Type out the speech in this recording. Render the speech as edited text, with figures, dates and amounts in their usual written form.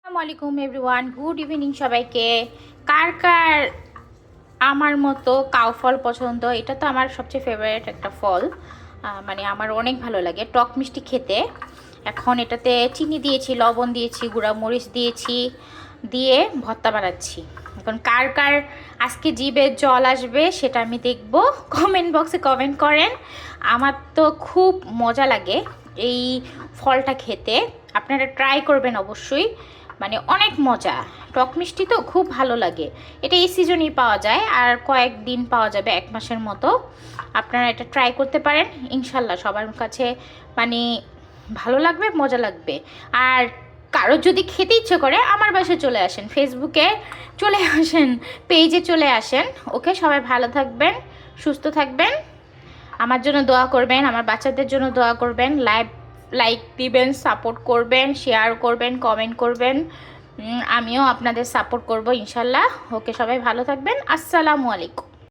আসসালামু আলাইকুম everyone, good evening সবাইকে। কার কার আমার মতো কাউ ফল পছন্দ? এটা তো আমার সবচেয়ে ফেভারিট একটা ফল। মানে আমার অনেক ভালো লাগে টক মিষ্টি খেতে। এখন এটাতে চিনি দিয়েছি, লবণ দিয়েছি, গুঁড়া মরিচ দিয়েছি, দিয়ে ভর্তা বানাচ্ছি। এখন কার কার আজকে জিভে জল আসবে সেটা আমি দেখব। কমেন্ট বক্সে কমেন্ট করেন। আমার তো খুব মজা লাগে এই ফলটা খেতে। আপনারা ট্রাই করবেন অবশ্যই, মানে অনেক মজা। টক মিষ্টি তো খুব ভালো লাগে। এটা এই সিজনেই পাওয়া যায়, আর কয়েকদিন পাওয়া যাবে, 1 মাসের মতো। আপনারা এটা ট্রাই করতে পারেন, ইনশাল্লাহ সবার কাছে মানে ভালো লাগবে, মজা লাগবে। আর কারো যদি খেতে ইচ্ছে করে আমার বাসায় চলে আসেন, ফেসবুকে চলে আসেন, পেজে চলে আসেন। ওকে, সবাই ভালো থাকবেন, সুস্থ থাকবেন, আমার জন্য দোয়া করবেন, আমার বাচ্চাদের জন্য দোয়া করবেন, লাইক দিবেন, সাপোর্ট করবেন, শেয়ার করবেন, কমেন্ট করবেন। আমিও আপনাদের সাপোর্ট করব ইনশাল্লাহ। ওকে, সবাই ভালো থাকবেন। আসসালামু আলাইকুম।